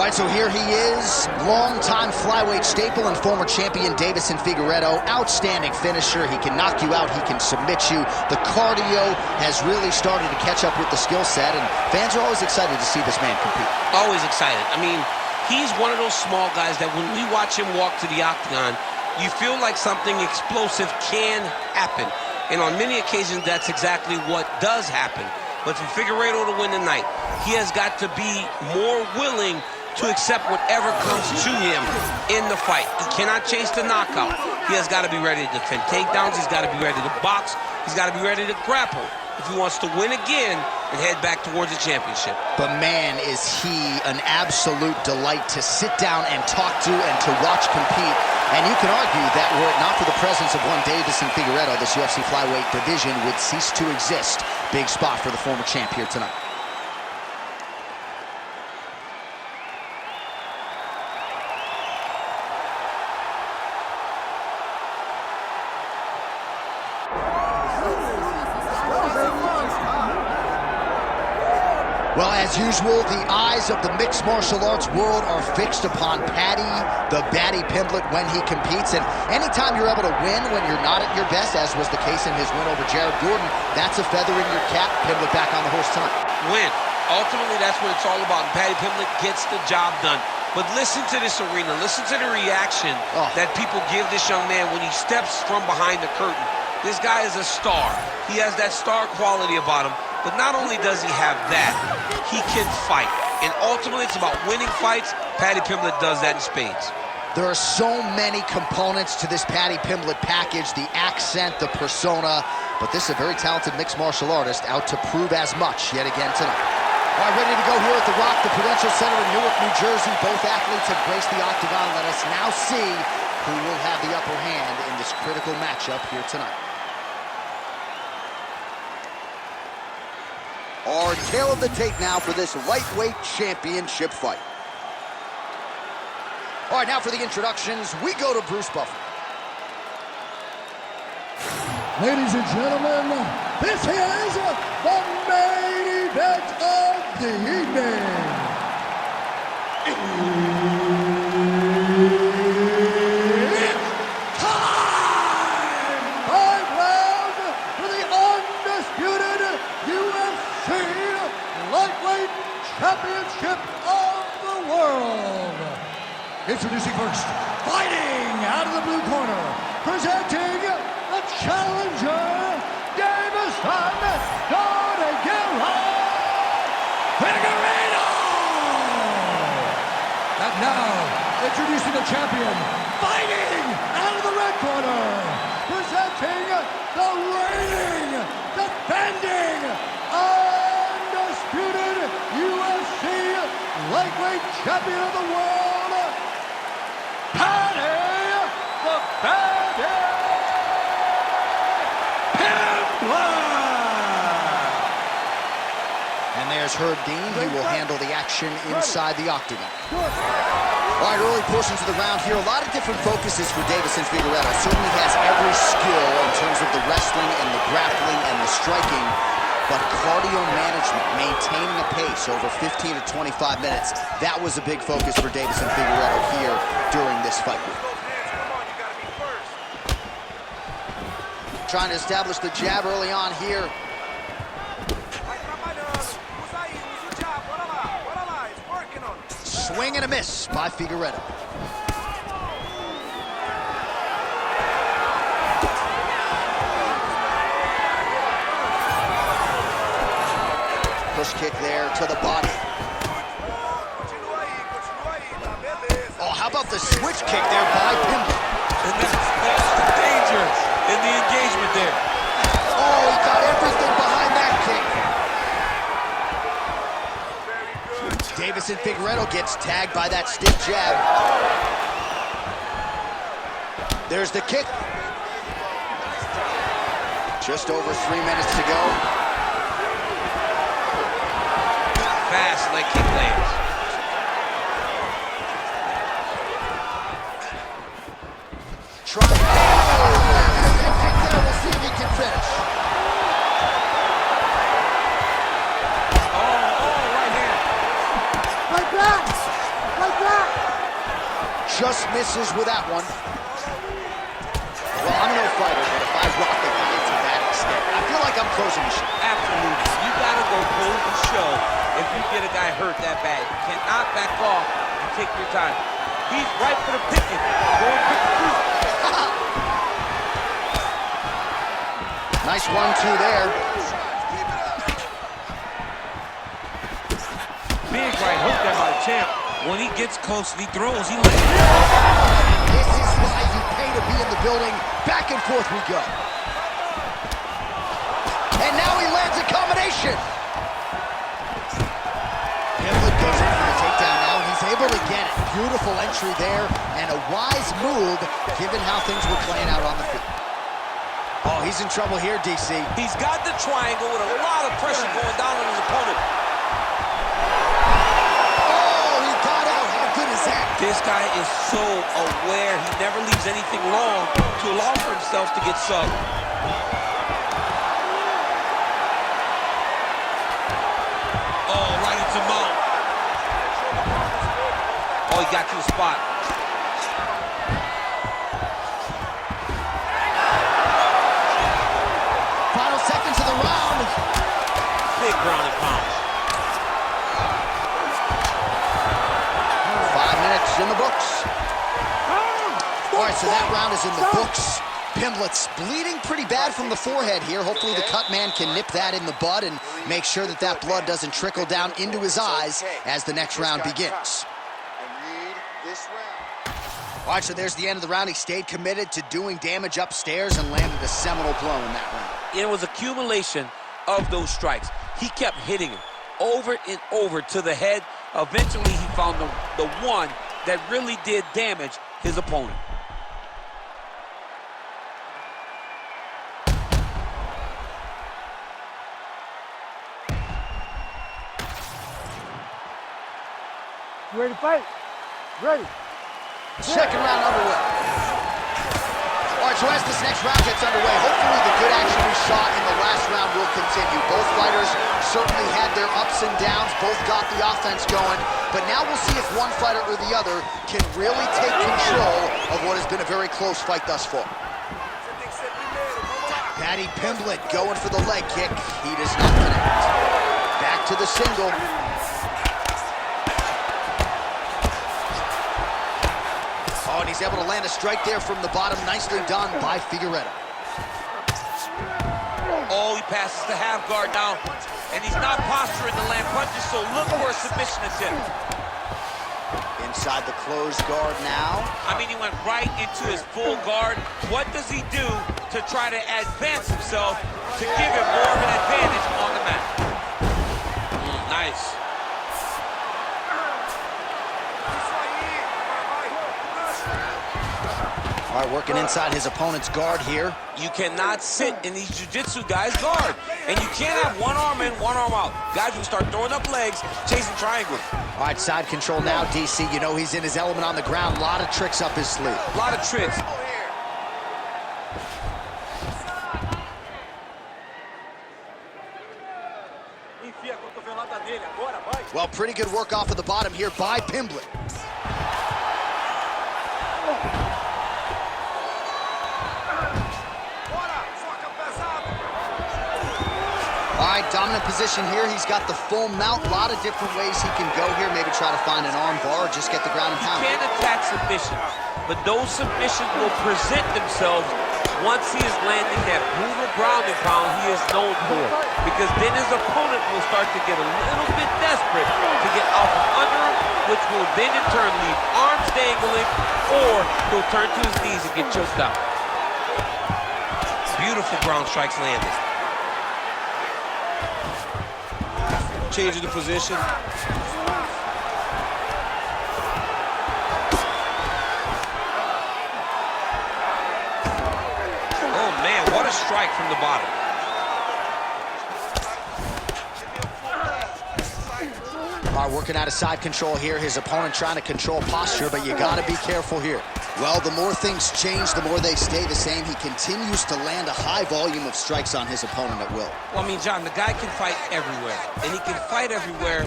All right, so here he is, longtime flyweight staple and former champion Deiveson Figueiredo. Outstanding finisher. He can knock you out. He can submit you. The cardio has really started to catch up with the skill set, and fans are always excited to see this man compete. Always excited. I mean, he's one of those small guys that when we watch him walk to the octagon, you feel like something explosive can happen. And on many occasions, that's exactly what does happen. But for Figueiredo to win tonight, he has got to be more willing to accept whatever comes to him in the fight. He cannot chase the knockout. He has got to be ready to defend takedowns. He's got to be ready to box. He's got to be ready to grapple if he wants to win again and head back towards the championship. But man, is he an absolute delight to sit down and talk to and to watch compete. And you can argue that were it not for the presence of one Deiveson Figueiredo, this UFC flyweight division would cease to exist. Big spot for the former champ here tonight. Well, as usual, the eyes of the mixed martial arts world are fixed upon Paddy Pimblett when he competes. And anytime you're able to win when you're not at your best, as was the case in his win over Jared Gordon, that's a feather in your cap. Pimblett back on the horse tonight. Win. Ultimately, that's what it's all about. Paddy Pimblett gets the job done. But listen to this arena. Listen to the reaction that people give this young man when he steps from behind the curtain. This guy is a star. He has that star quality about him. But not only does he have that, he can fight. And ultimately, it's about winning fights. Paddy Pimblett does that in spades. There are so many components to this Paddy Pimblett package, the accent, the persona. But this is a very talented mixed martial artist out to prove as much yet again tonight. All right, ready to go here at the Rock, the Prudential Center in Newark, New Jersey. Both athletes have graced the octagon. Let us now see who will have the upper hand in this critical matchup here tonight. Our tail of the tape now for this lightweight championship fight. All right, now for the introductions, we go to Bruce Buffer. Ladies and gentlemen, this is the main event of the evening. It's time! 5 rounds for the undisputed UFC Lightweight Championship of the world. Introducing first, fighting out of the blue corner, presenting the challenger, Deiveson Figueiredo. And now, introducing the champion, fighting out of the red corner, presenting the reigning, defending, undisputed UFC lightweight champion of the world, Paddy Pimblett. And there's Herb Dean. He will handle the action inside the octagon. All right, early portions of the round here. A lot of different focuses for Deiveson Figueiredo. Certainly has every skill in terms of the wrestling and the grappling and the striking. But cardio management, maintaining a pace over 15 to 25 minutes, that was a big focus for Deiveson Figueiredo here during this fight. Trying to establish the jab early on here. Swing and a miss by Figueiredo. Push kick there to the body. Oh, how about the switch kick there by Pimblett? And that's the danger in the engagement there. Oh, he got everything behind that kick. Deiveson Figueiredo gets tagged by that stiff jab. There's the kick. Just over 3 minutes to go. Fast leg kick lands. Try. Oh, we'll see if he can finish. Oh, right hand. Right back. just misses with that one. Well, I'm no fighter, but if I rock the guy to that extent, I feel like I'm closing the show. Absolutely. You gotta go close the show if you get a guy hurt that bad. You cannot back off and take your time. He's right for the picking. Going quick to cruise. Nice 1-2 there. Big right hook there by the champ. When he gets close and he throws, he lands. This is why you pay to be in the building. Back and forth we go. And now he lands a combination. Pimblett goes in for the takedown now, and he's able to get it. Beautiful entry there, and a wise move, given how things were playing out on the field. Oh, he's in trouble here, DC. He's got the triangle with a lot of pressure going down on his opponent. This guy is so aware. He never leaves anything long to allow for himself to get subbed. Oh, right into mount. Oh, he got to the spot. Final seconds of the round. Big ground and pound. In the books. All right, so that round is in the books. Pimblett's bleeding pretty bad from the forehead here. Hopefully the cut man can nip that in the bud and make sure that that blood doesn't trickle down into his eyes as the next round begins. All right, so there's the end of the round. He stayed committed to doing damage upstairs and landed a seminal blow in that round. It was accumulation of those strikes. He kept hitting him over and over to the head. Eventually, he found the one that really did damage his opponent. You ready to fight? Ready. Second round underway. All right, so as this next round gets underway, hopefully the good action we saw in the last round will continue. Both fighters certainly had their ups and downs. Both got the offense going. But now we'll see if one fighter or the other can really take control of what has been a very close fight thus far. Paddy Pimblett going for the leg kick. He does not connect. Back to the single. Oh, and he's able to land a strike there from the bottom. Nicely done by Figueiredo. Oh, he passes the half guard now. And he's not posturing to land punches, so look for a submission attempt. Inside the closed guard now. I mean, he went right into his full guard. What does he do to try to advance himself to give him more of an advantage on the mat? Nice. All right, working inside his opponent's guard here. You cannot sit in these jiu-jitsu guys' guard. And you can't have one arm in, one arm out. Guys will start throwing up legs, chasing triangles. All right, side control now, DC. You know he's in his element on the ground. A lot of tricks up his sleeve. A lot of tricks. Well, pretty good work off of the bottom here by Pimblett. All right, dominant position here. He's got the full mount. A lot of different ways he can go here. Maybe try to find an arm bar or just get the ground and pound. He can't attack submissions, but those submissions will present themselves once he is landing that brutal ground and pound he is known for. Because then his opponent will start to get a little bit desperate to get out from under him, which will then in turn leave arms dangling, or he'll turn to his knees and get choked out. Beautiful ground strikes landed. Changing the position. Oh man, what a strike from the bottom. All right, working out of side control here. His opponent trying to control posture, but you gotta be careful here. Well, the more things change, the more they stay the same. He continues to land a high volume of strikes on his opponent at will. Well, I mean, John, the guy can fight everywhere. And he can fight everywhere,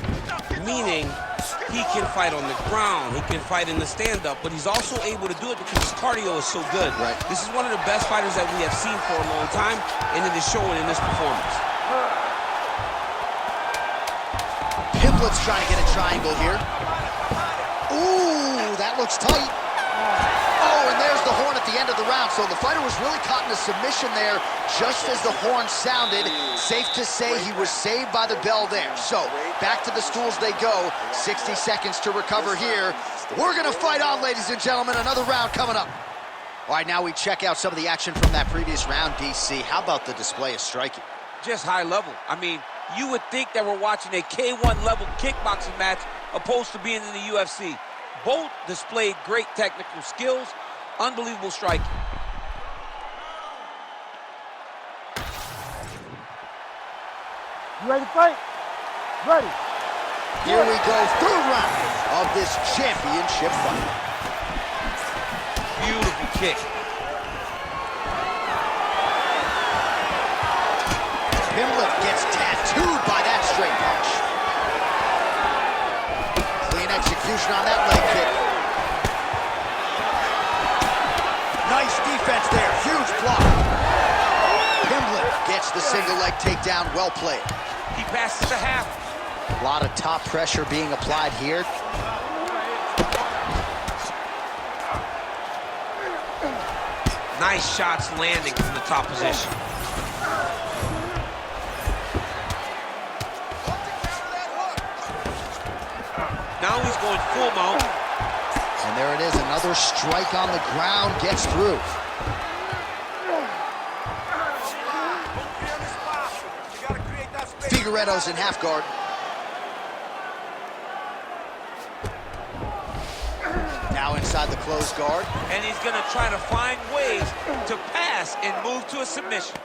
meaning He can fight on the ground. He can fight in the stand-up, but he's also able to do it because his cardio is so good. Right. This is one of the best fighters that we have seen for a long time, and it is showing in this performance. Pimblett's trying to get a triangle here. Ooh, that looks tight. Oh, and there's the horn at the end of the round. So the fighter was really caught in a submission there just as the horn sounded. Safe to say he was saved by the bell there. So back to the stools they go. 60 seconds to recover here. We're going to fight on, ladies and gentlemen. Another round coming up. All right, now we check out some of the action from that previous round, DC. How about the display of striking? Just high level. I mean, you would think that we're watching a K1 level kickboxing match opposed to being in the UFC. Both displayed great technical skills, unbelievable striking. You ready to fight? Ready. Here we go, third round of this championship fight. Beautiful kick. Pimblett gets tattooed by that straight punch. Clean execution on that leg kick. Nice defense there, huge block. Pimblett gets the single leg takedown, well played. He passes the half. A lot of top pressure being applied here. Nice shots landing from the top position. Now he's going full mount. And there it is, another strike on the ground, gets through. Figueiredo's in half guard. Now inside the closed guard. And he's going to try to find ways to pass and move to a submission.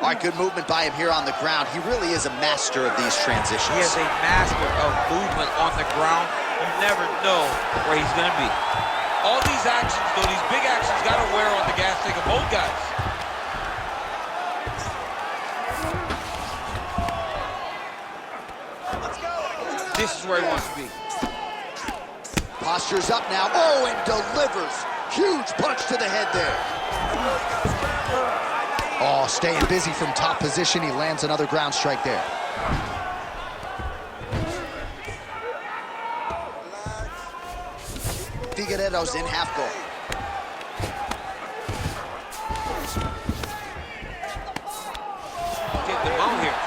All right, good movement by him here on the ground. He really is a master of these transitions. He is a master of movement on the ground. You never know where he's going to be. All these actions, though, these big actions, got to wear on the gas tank of both guys. This is where he wants to be. Posture's up now. Oh, and delivers. Huge punch to the head there. Oh, staying busy from top position. He lands another ground strike there. Figueiredo's in half guard. Get the mount here.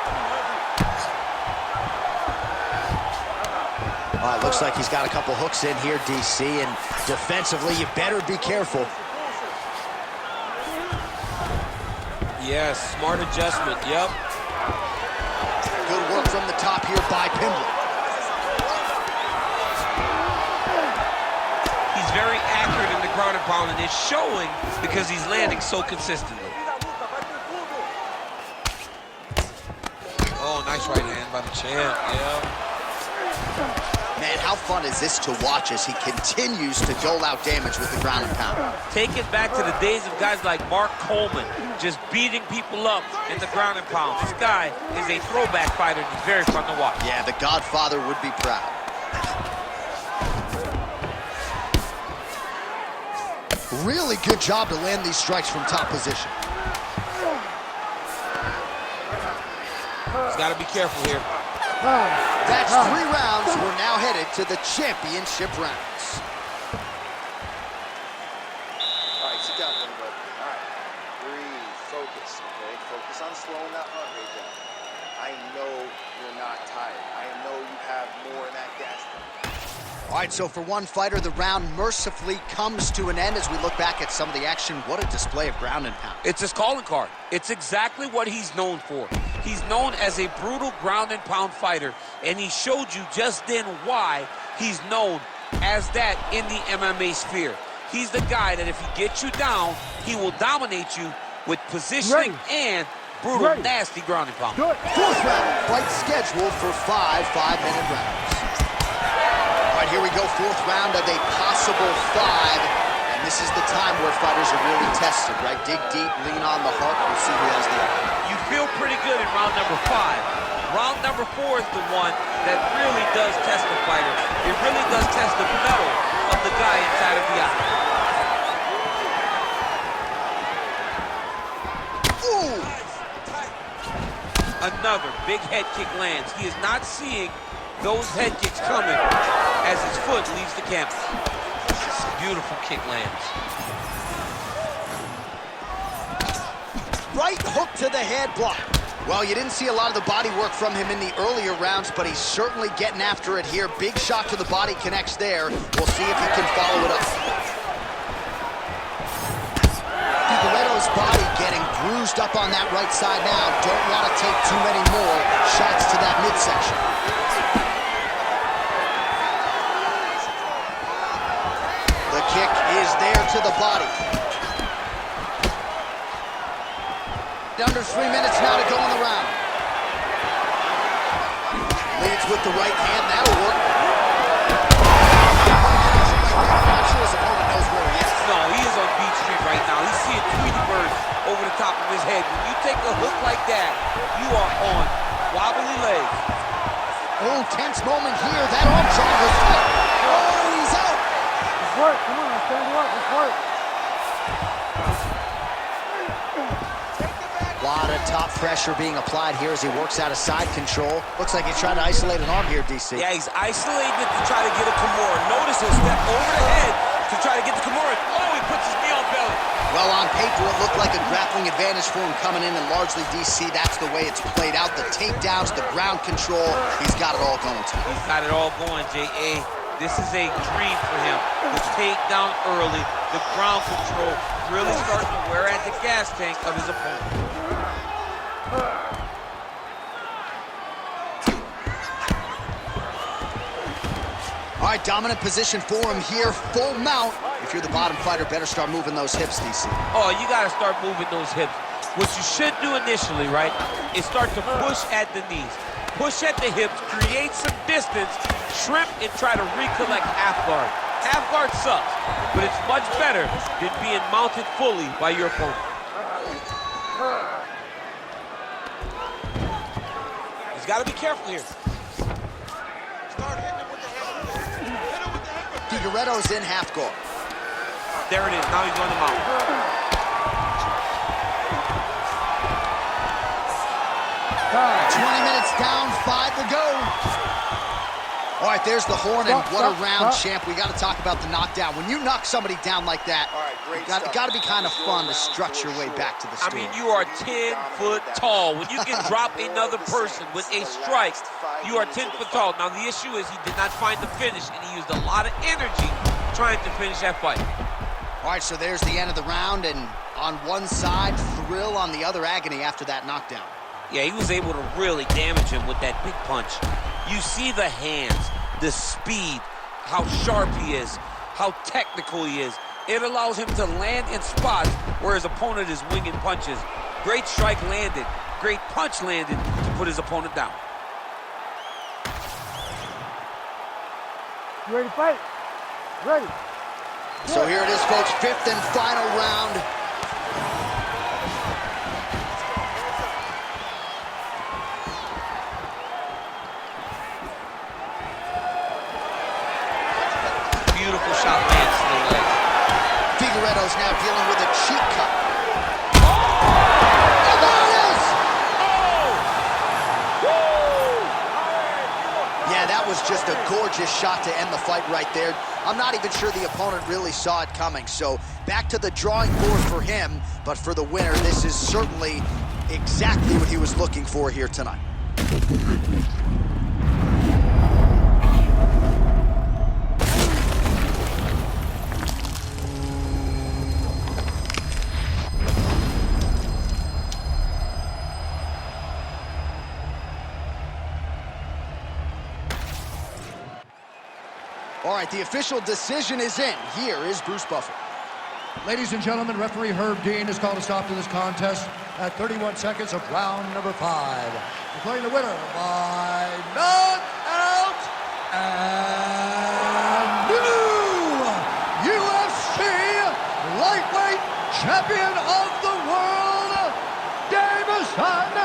All right, looks like he's got a couple hooks in here, DC, and defensively, you better be careful. Yes, smart adjustment, yep. Good work from the top here by Pimblett. He's very accurate in the ground and pound, and it's showing because he's landing so consistently. Oh, nice right hand by the champ, yeah. Man, how fun is this to watch as he continues to dole out damage with the ground and pound? Take it back to the days of guys like Mark Coleman, just beating people up in the ground and pound. This guy is a throwback fighter, and he's very fun to watch. Yeah, the Godfather would be proud. Really good job to land these strikes from top position. He's got to be careful here. That's 3 rounds. We're now headed to the championship rounds. All right, sit down, everybody. All right, breathe, focus, okay? Focus on slowing that heart rate down. I know you're not tired. I know you have more in that gas tank. All right, so for one fighter, the round mercifully comes to an end as we look back at some of the action. What a display of ground and pound. It's his calling card. It's exactly what he's known for. He's known as a brutal ground and pound fighter, and he showed you just then why he's known as that in the MMA sphere. He's the guy that if he gets you down, he will dominate you with positioning and brutal, nasty ground and pound. Fourth round, fight scheduled for 5 5-minute rounds. All right, here we go, fourth round of a possible 5. And this is the time where fighters are really tested, right? Dig deep, lean on the heart, we'll see who has the edge. You feel pretty good in round number 5. Round number 4 is the one that really does test the fighter. It really does test the mettle of the guy inside of the octagon. Another big head kick lands. He is not seeing those head kicks coming as his foot leaves the canvas. Beautiful kick lands. Right hook to the head block. Well, you didn't see a lot of the body work from him in the earlier rounds, but he's certainly getting after it here. Big shot to the body connects there. We'll see if he can follow it up. Figueiredo's body getting bruised up on that right side now. Don't want to take too many more shots to that midsection. The kick is there to the body. Under 3 minutes now to go in the round. Leads with the right hand, that'll work. Not sure his opponent knows where he is. No, he is on Beach Street right now. He's seeing Tweety Bird over the top of his head. When you take a hook like that, you are on wobbly legs. Oh, tense moment here. That arm triangle is out. Oh, he's out. Let's work. Come on, stand you up. Let's work. A lot of top pressure being applied here as he works out of side control. Looks like he's trying to isolate an arm here, DC. Yeah, he's isolating it to try to get a Kimura. Notice he'll step over the head to try to get the Kimura. Oh, he puts his knee on belly. Well, on paper, it looked like a grappling advantage for him coming in, and largely, DC, that's the way it's played out. The takedowns, the ground control, he's got it all going tonight. He's got it all going, J.A. This is a dream for him. The takedown early, the ground control, really starting to wear at the gas tank of his opponent. All right, dominant position for him here, full mount. If you're the bottom fighter, better start moving those hips, DC. Oh, you got to start moving those hips. What you should do initially, right, is start to push at the knees. Push at the hips, create some distance, shrimp, and try to recollect half guard. Half guard sucks, but it's much better than being mounted fully by your opponent. He's got to be careful here. Start hitting him with the hammer. Hit him with the hammer. Figueiredo's in half guard. There it is. Now he's on the mount. 20 minutes down, 5 to go. All right, there's the horn, and what a round, champ. We got to talk about the knockdown. When you knock somebody down like that, it got to be kind of fun to strut your way back to the stool. I mean, you are 10 foot tall. When you can drop another person with a strike, you are 10 foot tall. Now, the issue is he did not find the finish, and he used a lot of energy trying to finish that fight. All right, so there's the end of the round, and on one side, thrill, on the other, agony after that knockdown. Yeah, he was able to really damage him with that big punch. You see the hands, the speed, how sharp he is, how technical he is. It allows him to land in spots where his opponent is winging punches. Great strike landed, great punch landed to put his opponent down. You ready to fight? Ready. So here it is, folks, 5th and final round. Beautiful shot lands to the leg. Figueiredo's now dealing with a cheek cut. Oh! And there it is! Oh! Yeah, that was just a gorgeous shot to end the fight right there. I'm not even sure the opponent really saw it coming. So back to the drawing board for him. But for the winner, this is certainly exactly what he was looking for here tonight. All right, the official decision is in. Here is Bruce Buffer. Ladies and gentlemen, referee Herb Dean has called a stop to this contest at 31 seconds of round number 5. Declaring the winner by knockout and new UFC lightweight champion of the world, Deiveson